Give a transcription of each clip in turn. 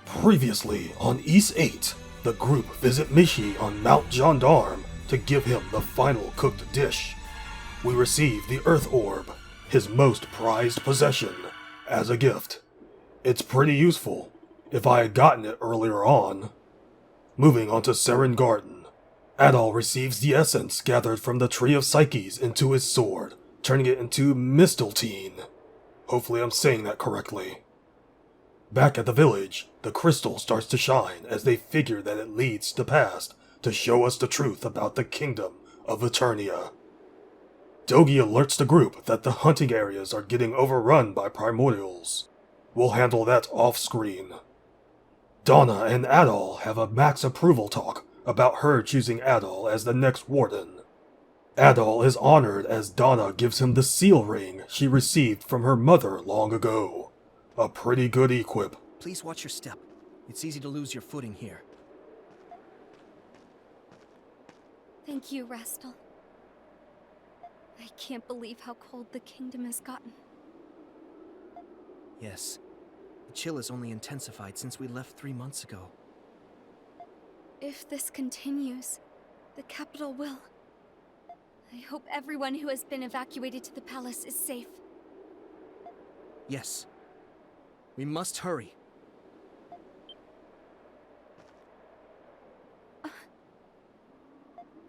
Previously on Ys VIII, the group visit Mishi on Mount Gendarme to give him the final cooked dish. We receive the Earth Orb, his most prized possession, as a gift. It's pretty useful, if I had gotten it earlier on. Moving on to Seiren Garden, Adol receives the essence gathered from the Tree of Psyches into his sword, turning it into Mistelteine. Hopefully I'm saying that correctly. Back at the village, the crystal starts to shine as they figure that it leads to the past to show us the truth about the kingdom of Eternia. Dogi alerts the group that the hunting areas are getting overrun by primordials. We'll handle that off-screen. Dana and Adol have a max approval talk about her choosing Adol as the next warden. Adol is honored as Dana gives him the seal ring she received from her mother long ago. A pretty good equip. Please watch your step. It's easy to lose your footing here. Thank you, Rastal. I can't believe how cold the kingdom has gotten. Yes. The chill has only intensified since we left 3 months ago. If this continues, the capital will. I hope everyone who has been evacuated to the palace is safe. Yes. We must hurry.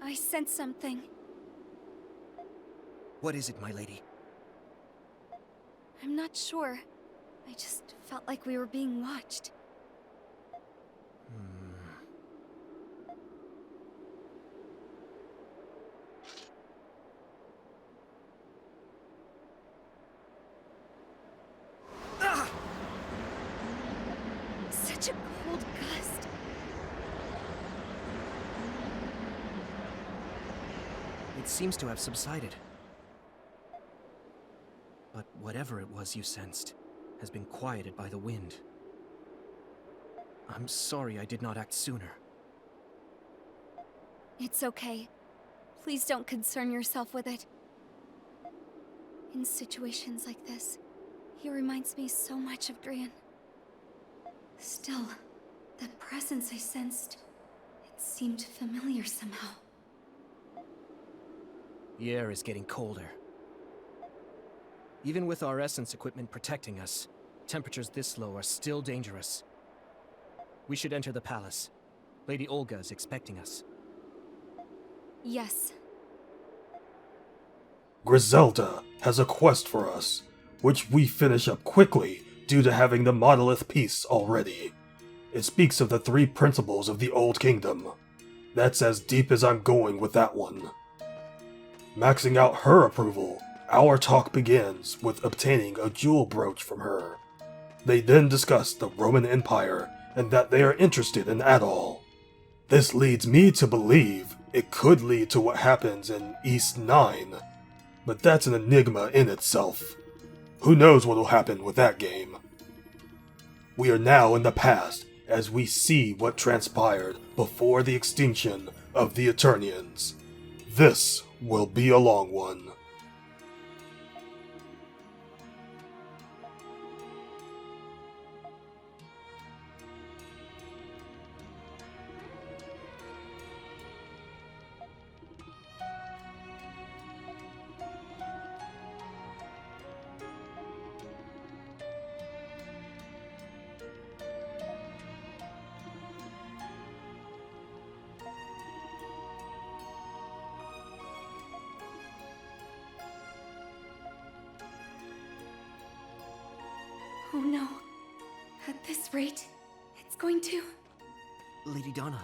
I sense something. What is it, my lady? I'm not sure. I just felt like we were being watched. Such a cold gust. It seems to have subsided. But whatever it was you sensed has been quieted by the wind. I'm sorry I did not act sooner. It's okay. Please don't concern yourself with it. In situations like this, he reminds me so much of Drian. Still, that presence I sensed, it seemed familiar somehow. The air is getting colder. Even with our essence equipment protecting us, temperatures this low are still dangerous. We should enter the palace. Lady Olga is expecting us. Yes. Griselda has a quest for us, which we finish up quickly due to having the monolith piece already. It speaks of the 3 principles of the Old Kingdom. That's as deep as I'm going with that one. Maxing out her approval, our talk begins with obtaining a jewel brooch from her. They then discuss the Roman Empire and that they are interested in Adol. This leads me to believe it could lead to what happens in Ys IX, but that's an enigma in itself. Who knows what will happen with that game? We are now in the past as we see what transpired before the extinction of the Eternians. This will be a long one. Oh no. At this rate, it's going to... Lady Dana.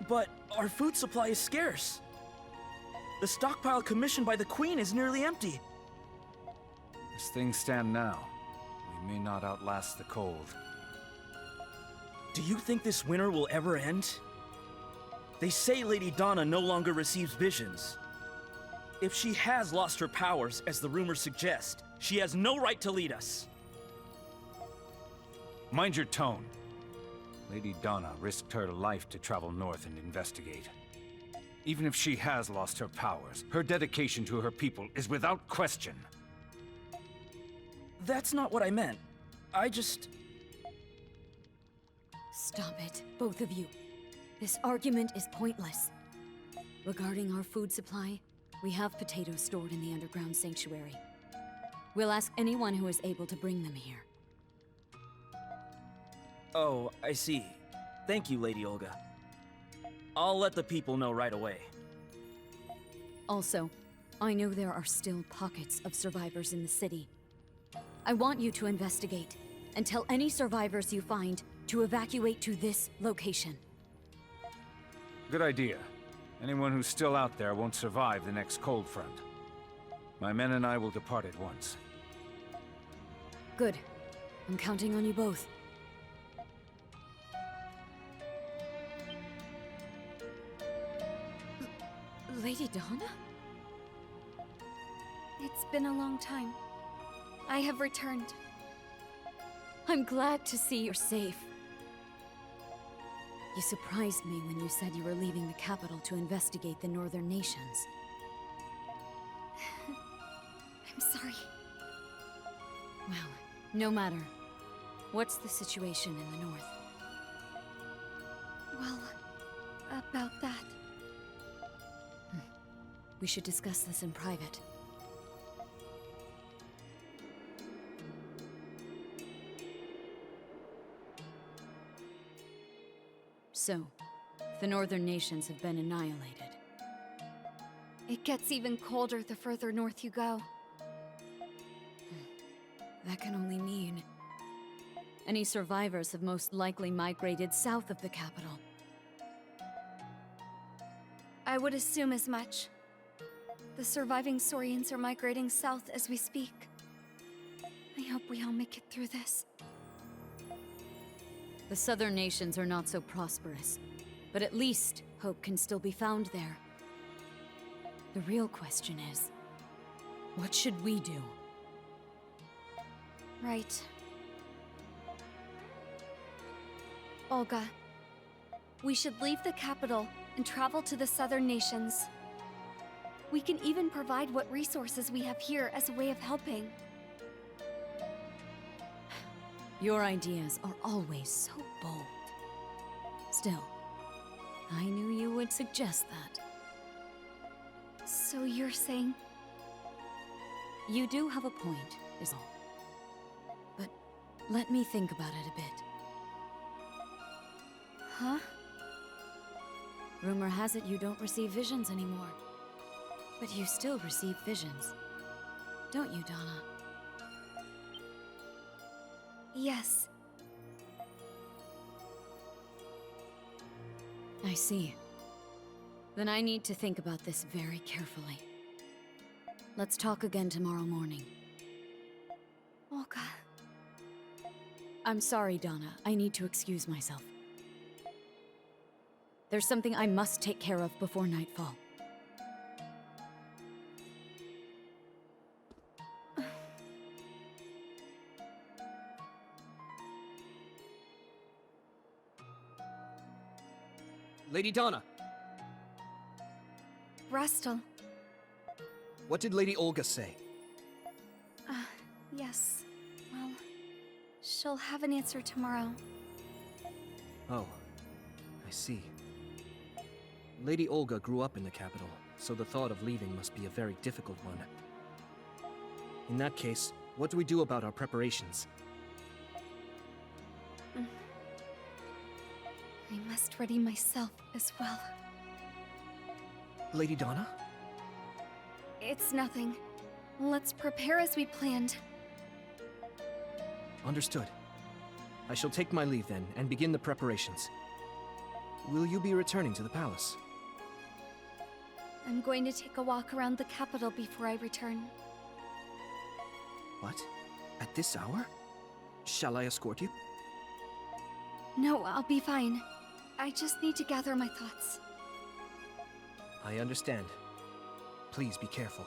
But our food supply is scarce. The stockpile commissioned by the Queen is nearly empty. As things stand now, we may not outlast the cold. Do you think this winter will ever end? They say Lady Dana no longer receives visions. If she has lost her powers, as the rumors suggest, she has no right to lead us. Mind your tone. Lady Dana risked her life to travel north and investigate. Even if she has lost her powers, her dedication to her people is without question. That's not what I meant. I just... Stop it, both of you. This argument is pointless. Regarding our food supply, we have potatoes stored in the underground sanctuary. We'll ask anyone who is able to bring them here. Oh, I see. Thank you, Lady Olga. I'll let the people know right away. Also, I know there are still pockets of survivors in the city. I want you to investigate, and tell any survivors you find to evacuate to this location. Good idea. Anyone who's still out there won't survive the next cold front. My men and I will depart at once. Good. I'm counting on you both. Lady Dana? It's been a long time. I have returned. I'm glad to see you're safe. You surprised me when you said you were leaving the capital to investigate the northern nations. I'm sorry. Well, no matter. What's the situation in the north? Well, about that. We should discuss this in private. So, the northern nations have been annihilated. It gets even colder the further north you go. That can only mean... any survivors have most likely migrated south of the capital. I would assume as much. The surviving Saurians are migrating south as we speak. I hope we all make it through this. The southern nations are not so prosperous, but at least hope can still be found there. The real question is, what should we do? Right. Olga, we should leave the capital and travel to the southern nations. We can even provide what resources we have here as a way of helping. Your ideas are always so bold. Still, I knew you would suggest that. So you're saying... You do have a point, is all. But let me think about it a bit. Huh? Rumor has it you don't receive visions anymore. But you still receive visions. Don't you, Dana? Yes. I see. Then I need to think about this very carefully. Let's talk again tomorrow morning. Olga. I'm sorry, Dana. I need to excuse myself. There's something I must take care of before nightfall. Lady Dana, Rastal. what did Lady Olga say? Yes. Well, she'll have an answer tomorrow. Oh, I see. Lady Olga grew up in the capital, so the thought of leaving must be a very difficult one. In that case, what do we do about our preparations? I must ready myself as well. Lady Dana? It's nothing. Let's prepare as we planned. Understood. I shall take my leave then, and begin the preparations. will you be returning to the palace? I'm going to take a walk around the capital before I return. What? At this hour? Shall I escort you? No, I'll be fine. I just need to gather my thoughts. I understand. Please be careful.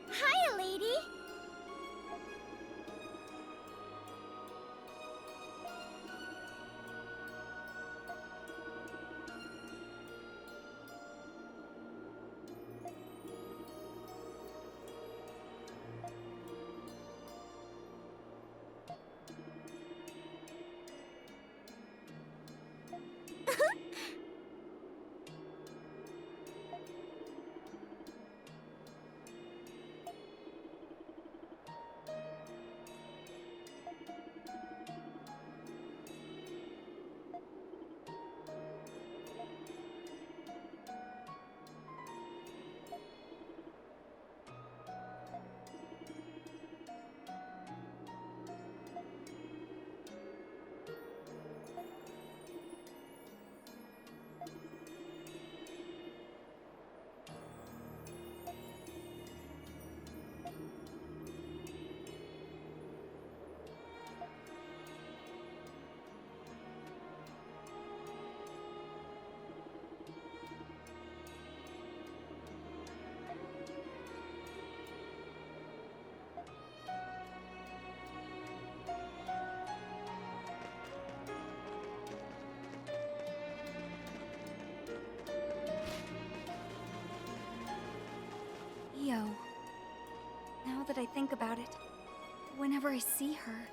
Hiya, lady! Yo. Now that I think about it, whenever I see her,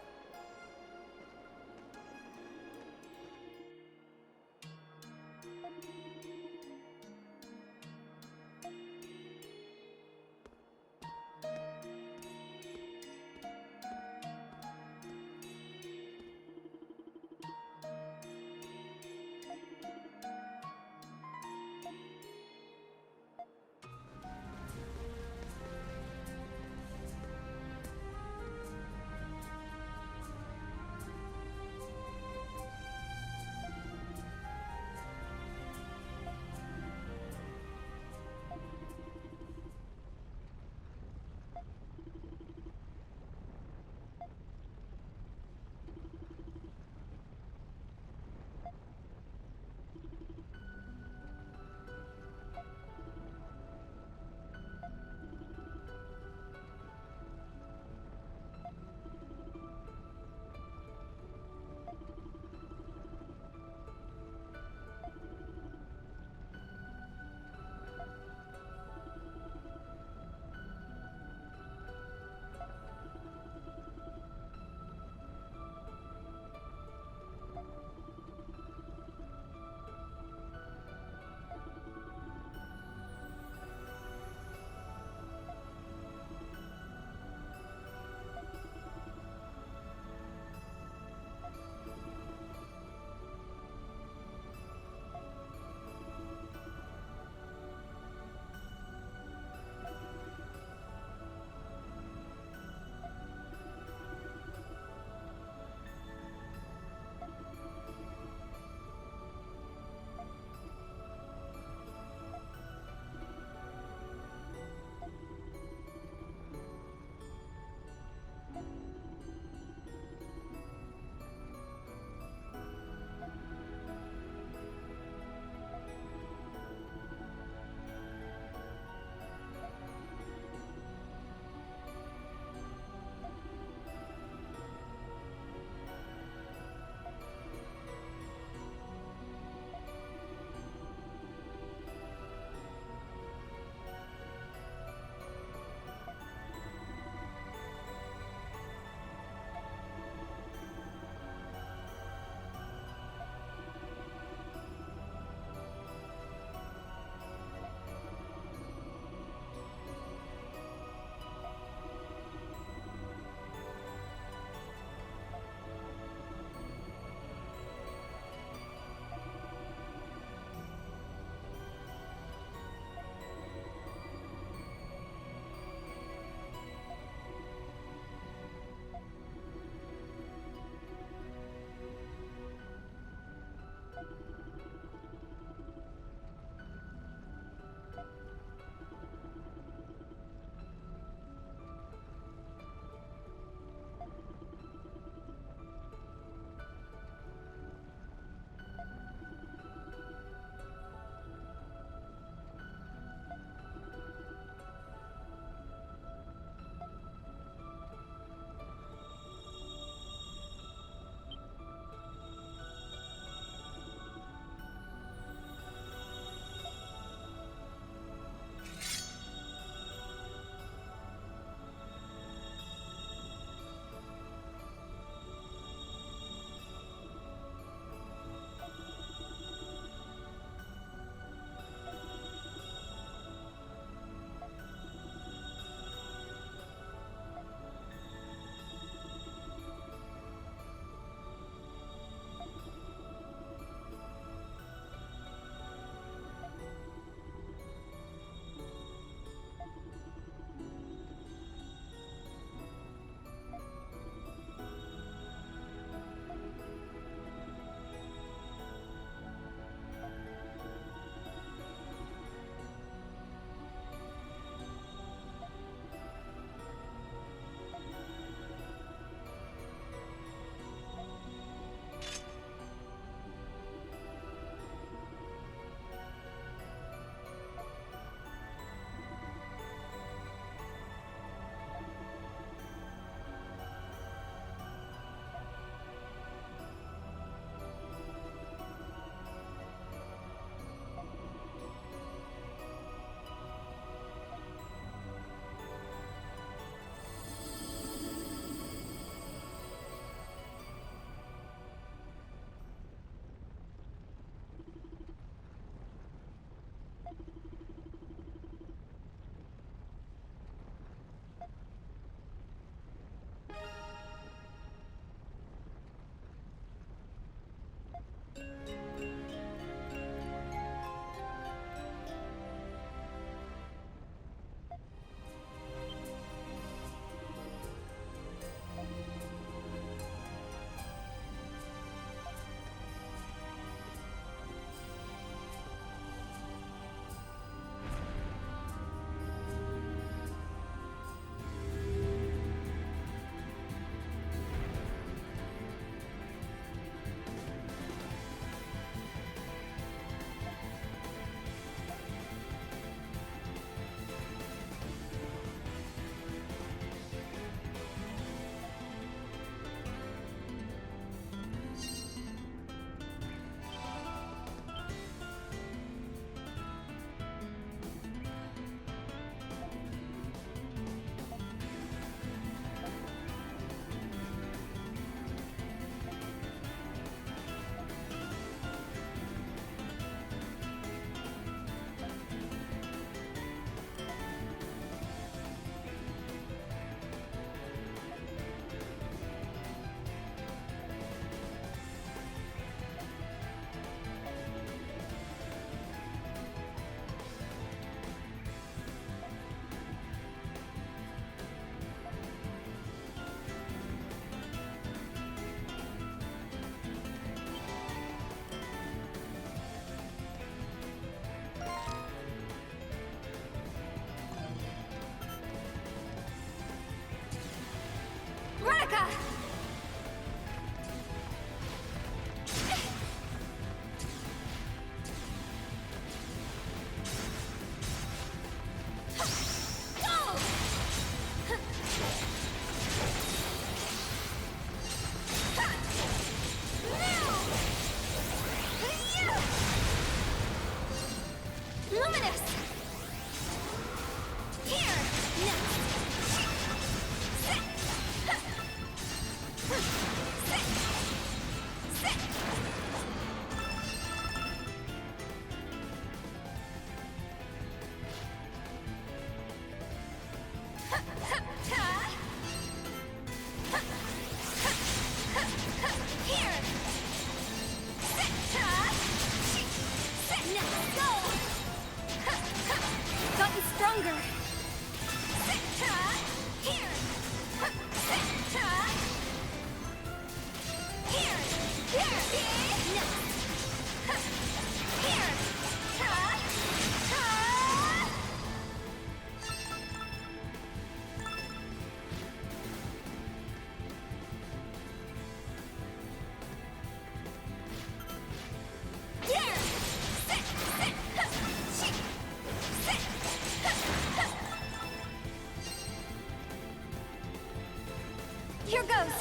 Here goes.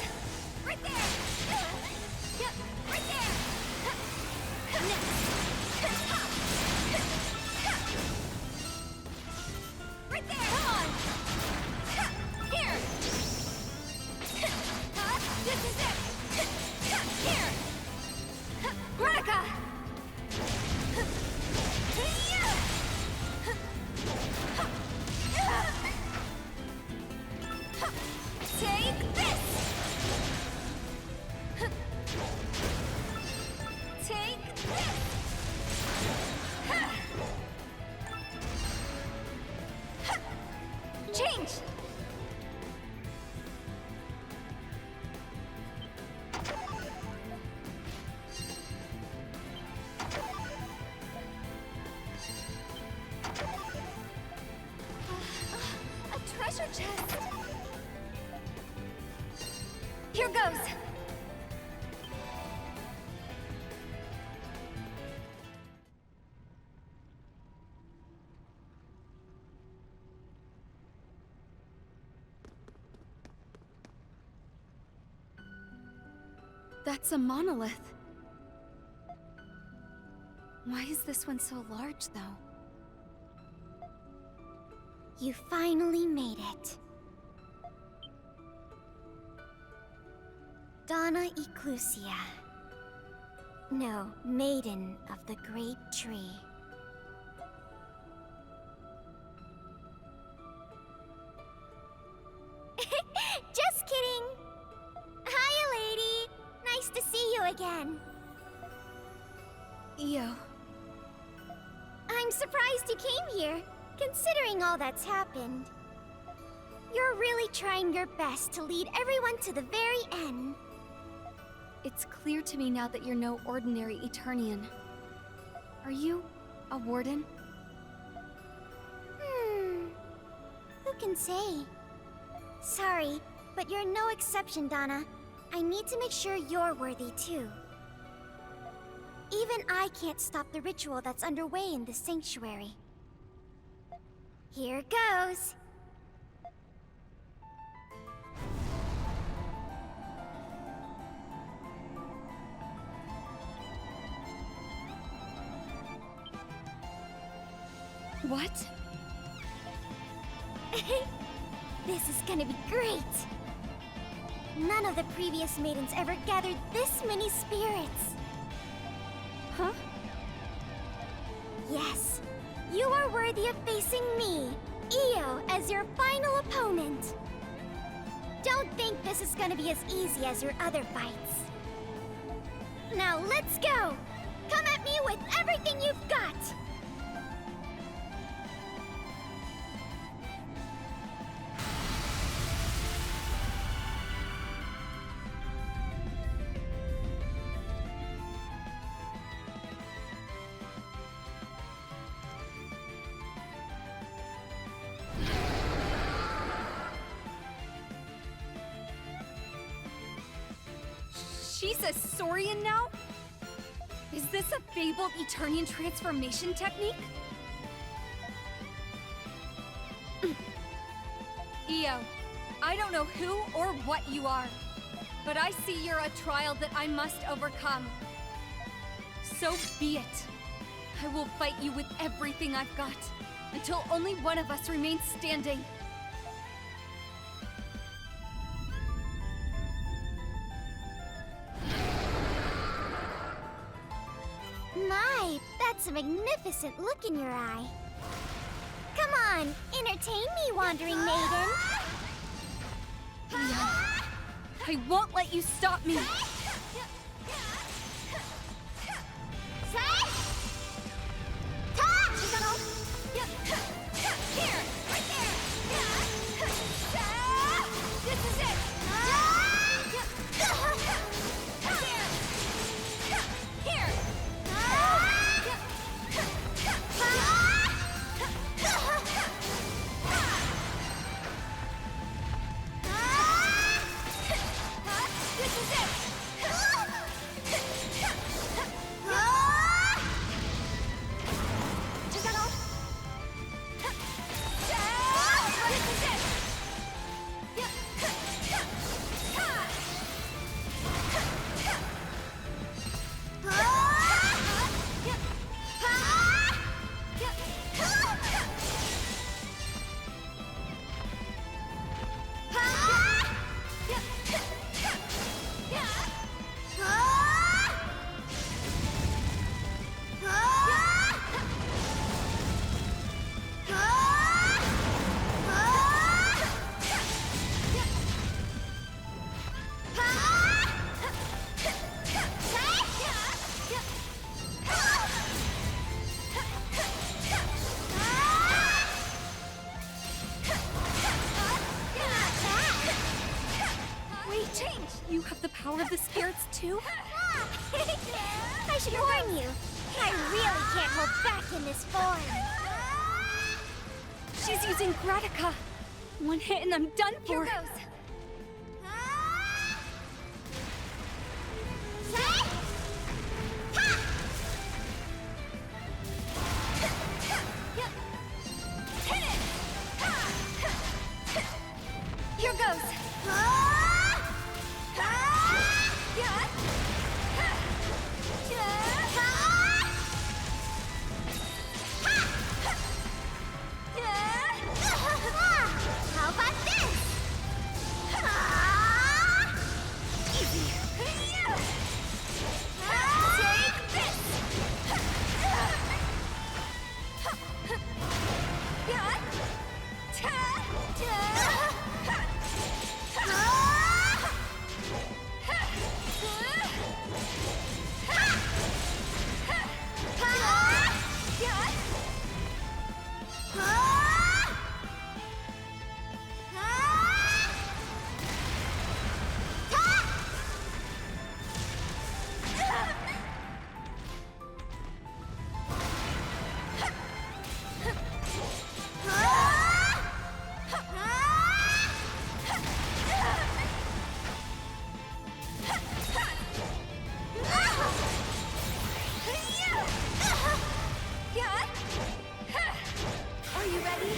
Right there. Right there. Right there. Come on. Here. This is it. Here. Veronica. Take this. Take this. Change. A treasure chest. Here goes. That's a monolith. Why is this one so large, though? You finally made it. Dana Eclusia. No, maiden of the great tree. Just kidding! Hiya, lady! Nice to see you again. Io. I'm surprised you came here, considering all that's happened. You're really trying your best to lead everyone to the very end. It's clear to me now that you're no ordinary Eternian. Are you a warden? Who can say? Sorry, but you're no exception, Dana. I need to make sure you're worthy too. Even I can't stop the ritual that's underway in the sanctuary. Here goes. What? This is gonna be great! None of the previous maidens ever gathered this many spirits. Huh? Yes, you are worthy of facing me, Io, as your final opponent. Don't think this is gonna be as easy as your other fights. Now let's go! Come at me with everything you've got! She's a Saurian now? Is this a fabled Eternian transformation technique? Io, I don't know who or what you are, but I see you're a trial that I must overcome. So be it. I will fight you with everything I've got, until only one of us remains standing. My, that's a magnificent look in your eye. Come on, entertain me, wandering maiden. No, I won't let you stop me. Here, right there. This is it. Here. This is it. You have the power of the spirits too? I should warn you, I really can't hold back in this form. She's using Gratica. One hit and I'm done for. Here goes. Here goes. How about this? Easy. Take this. Are you ready?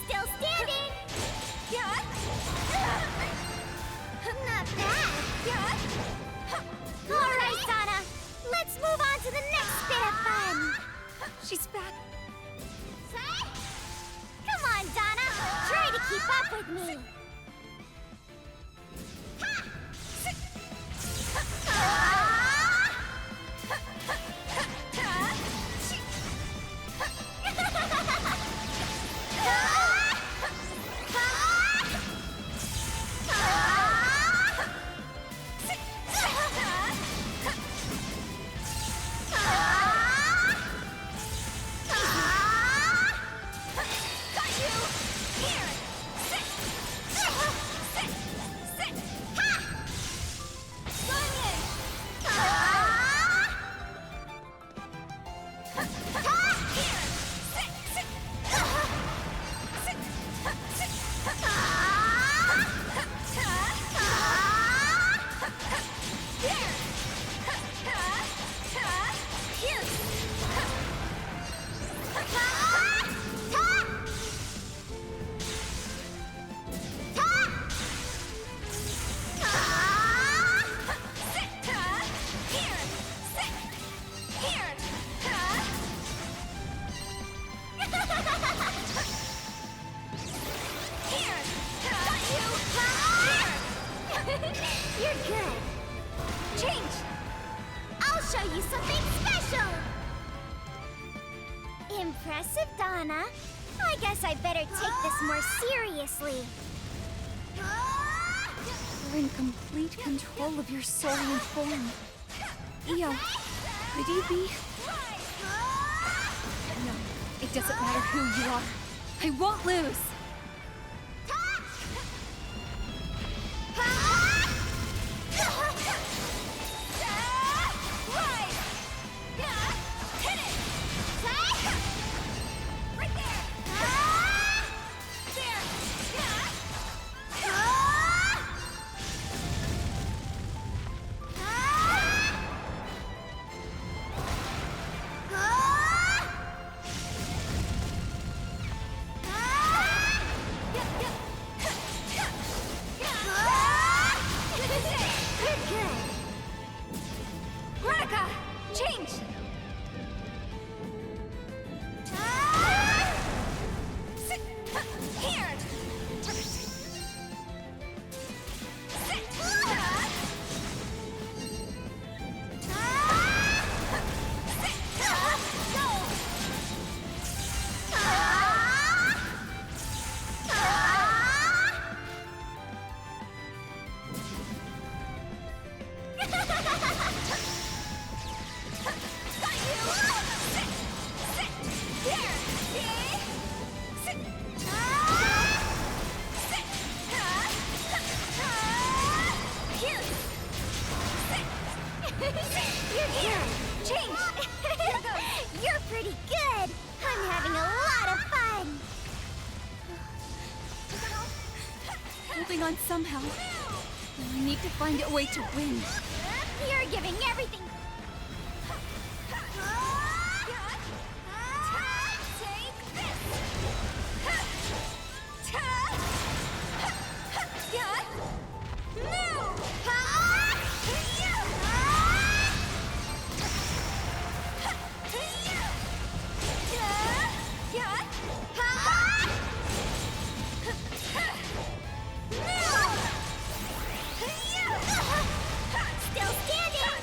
Still standing. Not bad. All right, Dana. Let's move on to the next bit of fun. She's back. Come on, Dana. Try to keep up with me. You're good. Change. I'll show you something special. Impressive, Dana. I guess I better take this more seriously. You're in complete control of your soul and form. Io, could you be? No, it doesn't matter who you are. I won't lose. holding on somehow. I need to find a way to win. You're giving everything. Take this. Still standing.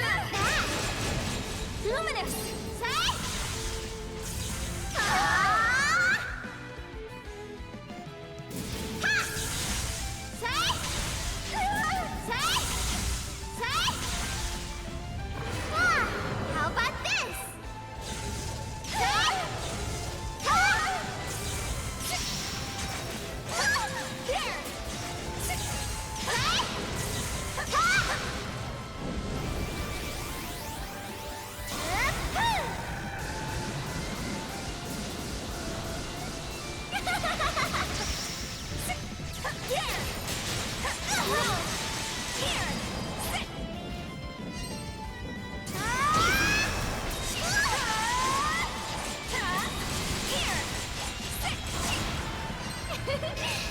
Not bad. Luminous. Say. How about this?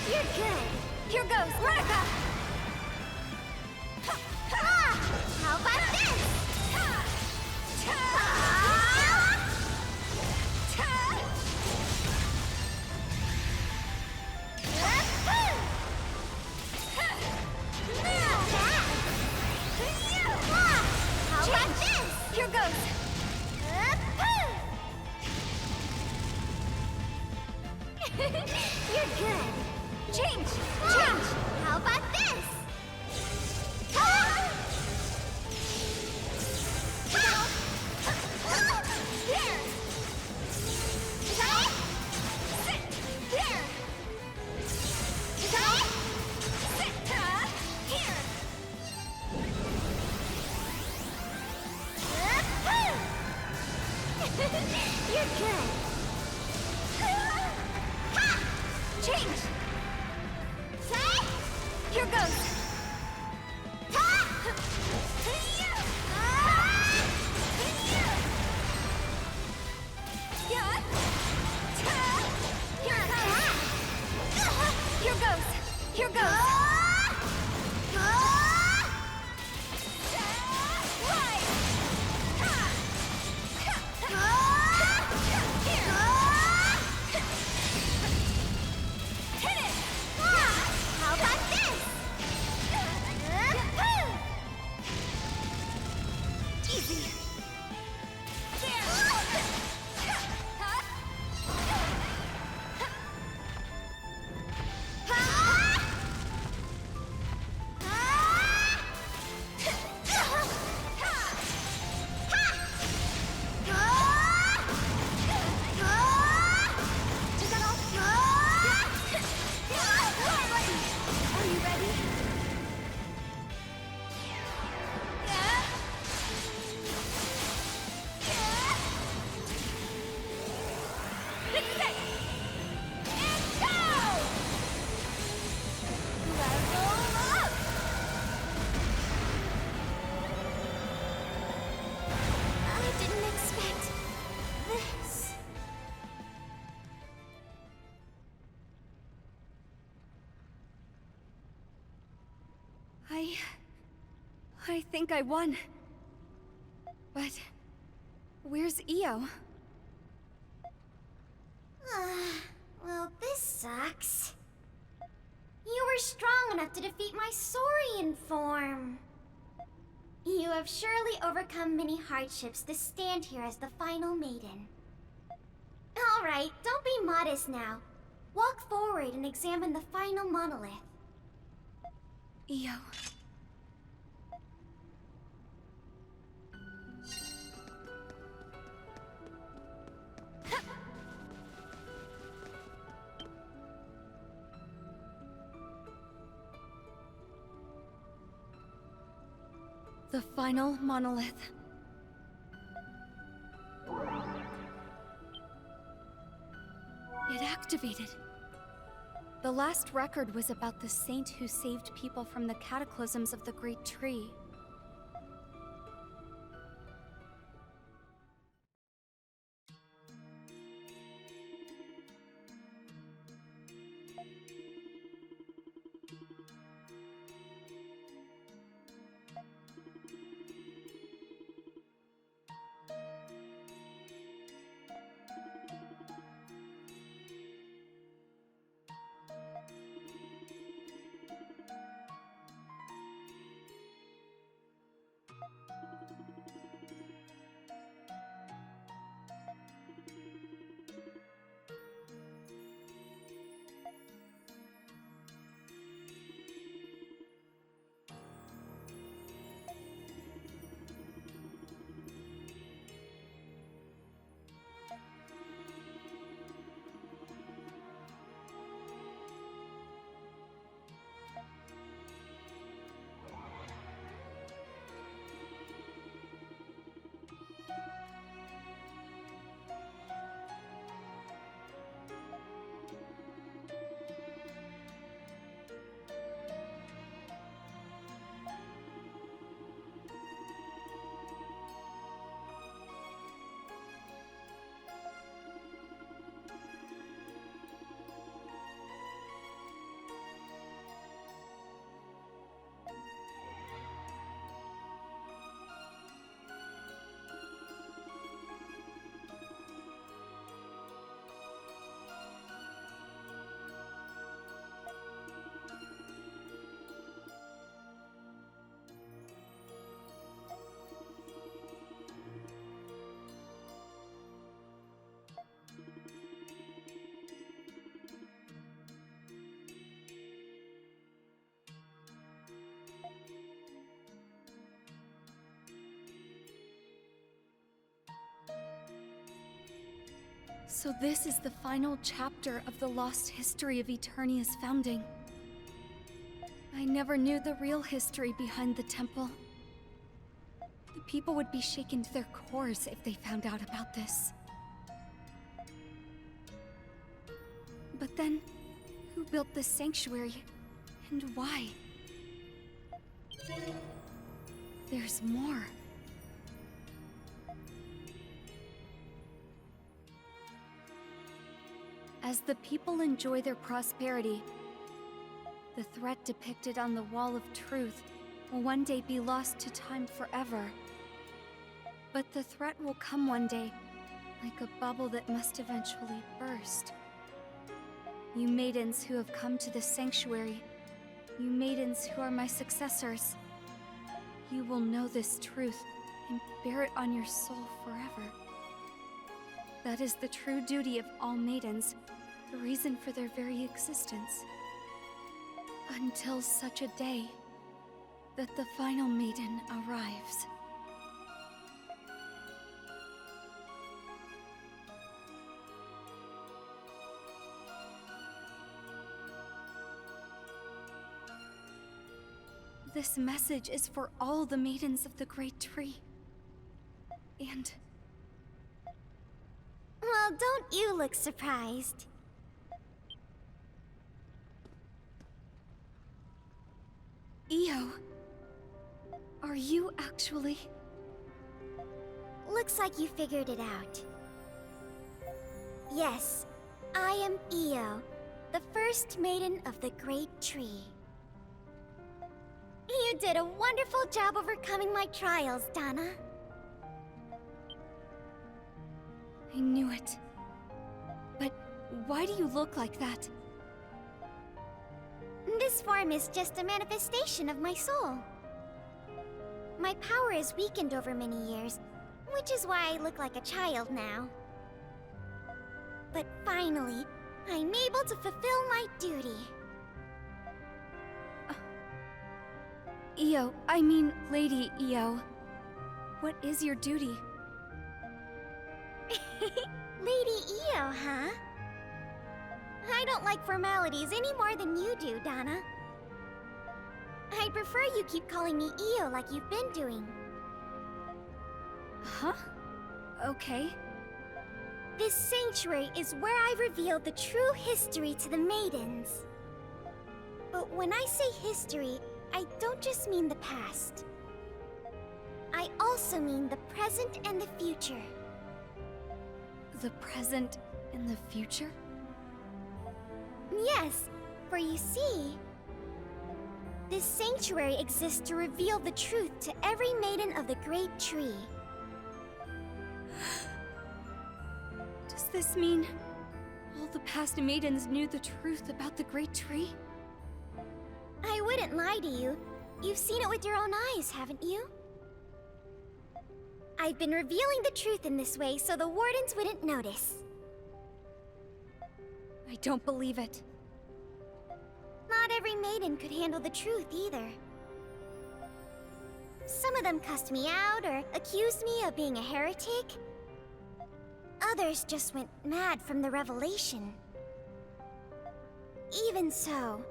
You're good. Here goes, Monica. How about this? How about this? Here goes. You're good. Change! Change! How about this? There! There! Here! You're good. Change! Say! Here goes! Here goes! Here goes! How about this? Easy. Are you ready? I didn't expect this. I think I won. But where's Io? Well, this sucks. You were strong enough to defeat my Saurian form. You have surely overcome many hardships to stand here as the final maiden. Alright, don't be modest now. Walk forward and examine the final monolith. Io. The final monolith. It activated. The last record was about the saint who saved people from the cataclysms of the Great Tree. So this is the final chapter of the lost history of Eternia's founding. I never knew the real history behind the temple. The people would be shaken to their cores if they found out about this. But then, who built this sanctuary, and why? There's more. As the people enjoy their prosperity, the threat depicted on the Wall of Truth will one day be lost to time forever. But the threat will come one day, like a bubble that must eventually burst. You maidens who have come to this sanctuary, you maidens who are my successors, you will know this truth and bear it on your soul forever. That is the true duty of all maidens, the reason for their very existence. Until such a day that the final maiden arrives. This message is for all the maidens of the Great Tree. And... well, don't you look surprised. Io, are you actually... Looks like you figured it out. Yes, I am Io, the first maiden of the Great Tree. You did a wonderful job overcoming my trials, Dana. I knew it. But why do you look like that? This form is just a manifestation of my soul. My power is weakened over many years, which is why I look like a child now. But finally, I'm able to fulfill my duty. Io, I mean Lady Io. What is your duty? Lady Io, huh? I don't like formalities any more than you do, Dana. I'd prefer you keep calling me Io like you've been doing. Huh? Okay. This sanctuary is where I revealed the true history to the maidens. But when I say history, I don't just mean the past. I also mean the present and the future. The present and the future? Yes, for you see, this sanctuary exists to reveal the truth to every maiden of the Great Tree. Does this mean all the past maidens knew the truth about the Great Tree? I wouldn't lie to you. You've seen it with your own eyes, haven't you? I've been revealing the truth in this way so the wardens wouldn't notice. I don't believe it. Not every maiden could handle the truth either. Some of them cussed me out or accused me of being a heretic. Others just went mad from the revelation. Even so,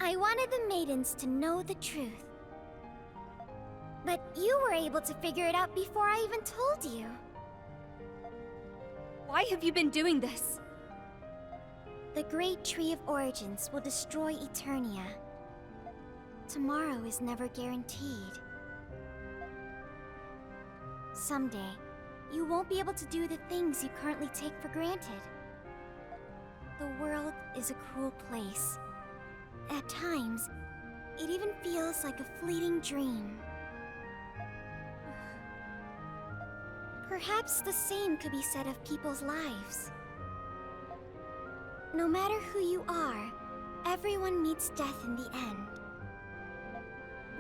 I wanted the maidens to know the truth. But you were able to figure it out before I even told you. Why have you been doing this? The Great Tree of Origins will destroy Eternia. Tomorrow is never guaranteed. Someday, you won't be able to do the things you currently take for granted. The world is a cruel place. At times, it even feels like a fleeting dream. Perhaps the same could be said of people's lives. No matter who you are, everyone meets death in the end.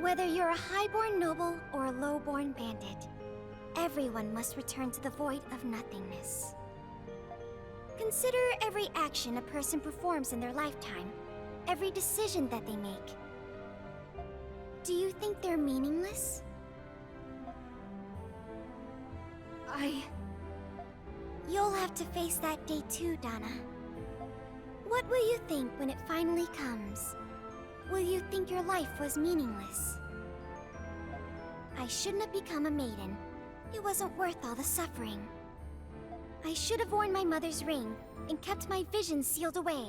Whether you're a highborn noble or a lowborn bandit, everyone must return to the void of nothingness. Consider every action a person performs in their lifetime, every decision that they make. Do you think they're meaningless? You'll have to face that day too, Dana. What will you think when it finally comes? Will you think your life was meaningless? I shouldn't have become a maiden. It wasn't worth all the suffering. I should have worn my mother's ring and kept my vision sealed away.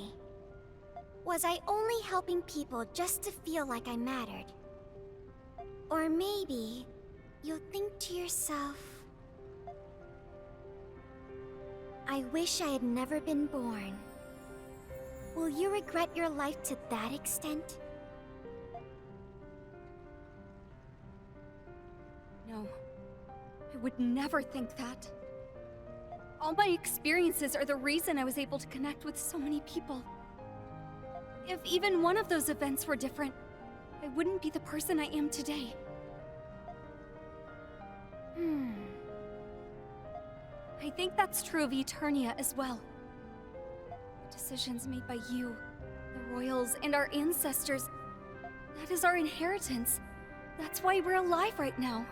Was I only helping people just to feel like I mattered? Or maybe you'll think to yourself, I wish I had never been born. Will you regret your life to that extent? No. I would never think that. All my experiences are the reason I was able to connect with so many people. If even one of those events were different, I wouldn't be the person I am today. I think that's true of Eternia as well. The decisions made by you, the royals, and our ancestors, that is our inheritance. That's why we're alive right now.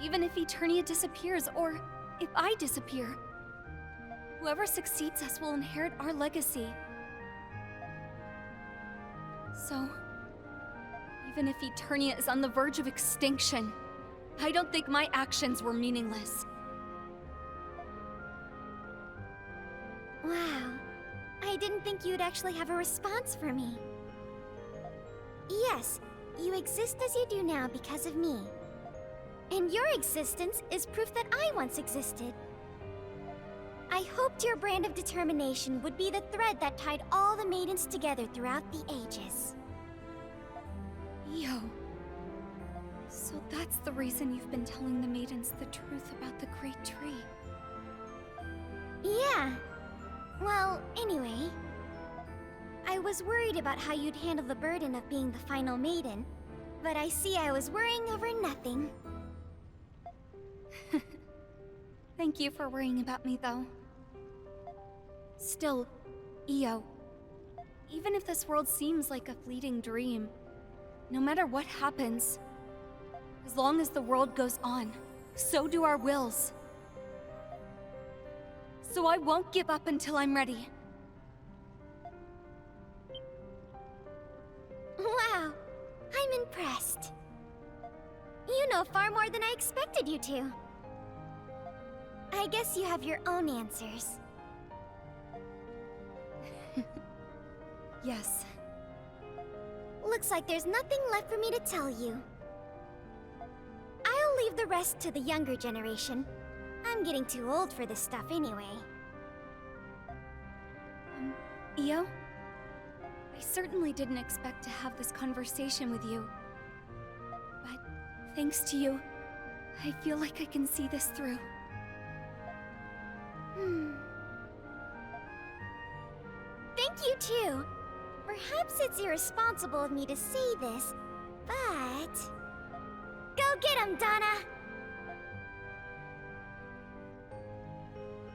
Even if Eternia disappears, or if I disappear, whoever succeeds us will inherit our legacy. So, even if Eternia is on the verge of extinction, I don't think my actions were meaningless. Wow. I didn't think you'd actually have a response for me. Yes, you exist as you do now because of me. And your existence is proof that I once existed. I hoped your brand of determination would be the thread that tied all the maidens together throughout the ages. Yo. So that's the reason you've been telling the maidens the truth about the Great Tree. Yeah. Well, anyway, I was worried about how you'd handle the burden of being the final maiden, but I see I was worrying over nothing. Thank you for worrying about me, though. Still, Io, even if this world seems like a fleeting dream, no matter what happens, as long as the world goes on, so do our wills. So I won't give up until I'm ready. Wow, I'm impressed. You know far more than I expected you to. I guess you have your own answers. Yes. Looks like there's nothing left for me to tell you. I'll leave the rest to the younger generation. I'm getting too old for this stuff anyway. Io? I certainly didn't expect to have this conversation with you. But thanks to you, I feel like I can see this through. Thank you too. Perhaps it's irresponsible of me to say this, but... Go get him, Dana!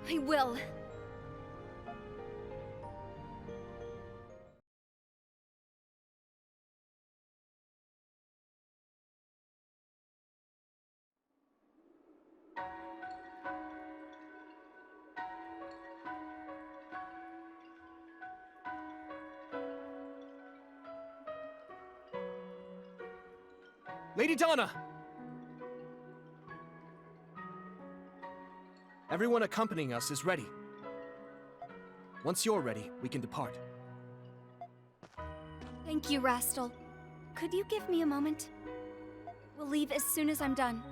I will. Lady Dana! Everyone accompanying us is ready. Once you're ready, we can depart. Thank you, Rastal. Could you give me a moment? We'll leave as soon as I'm done.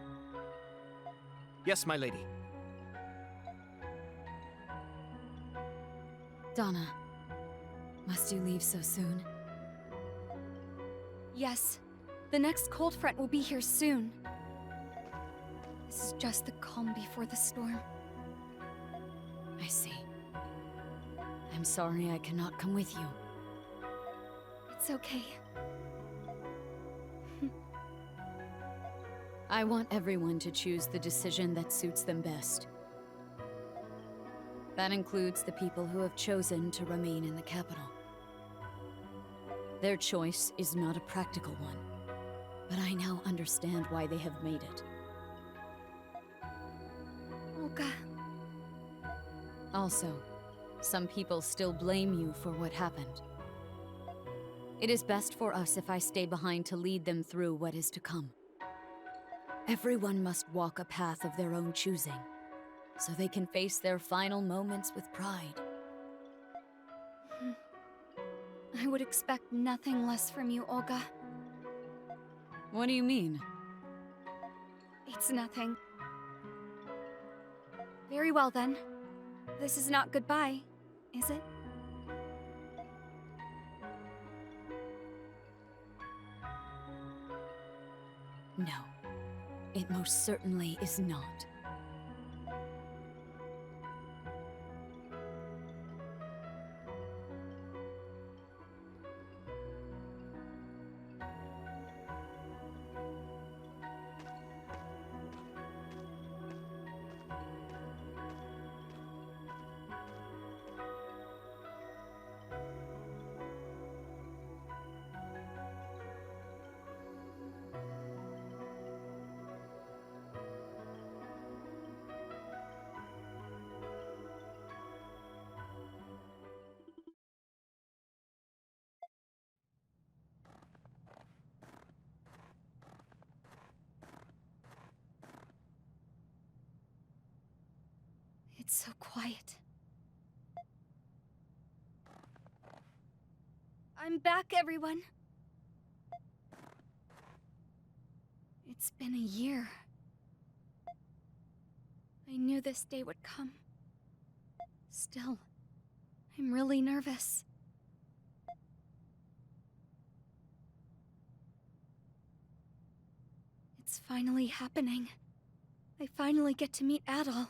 Yes, my lady. Dana, must you leave so soon? Yes. The next cold front will be here soon. This is just the calm before the storm. I see. I'm sorry I cannot come with you. It's okay. I want everyone to choose the decision that suits them best. That includes the people who have chosen to remain in the capital. Their choice is not a practical one, but I now understand why they have made it. Olga. Also, some people still blame you for what happened. It is best for us if I stay behind to lead them through what is to come. Everyone must walk a path of their own choosing, so they can face their final moments with pride. I would expect nothing less from you, Olga. What do you mean? It's nothing. Very well then. This is not goodbye, is it? No, it most certainly is not. It's so quiet. I'm back, everyone. It's been a year. I knew this day would come. Still, I'm really nervous. It's finally happening. I finally get to meet Adol.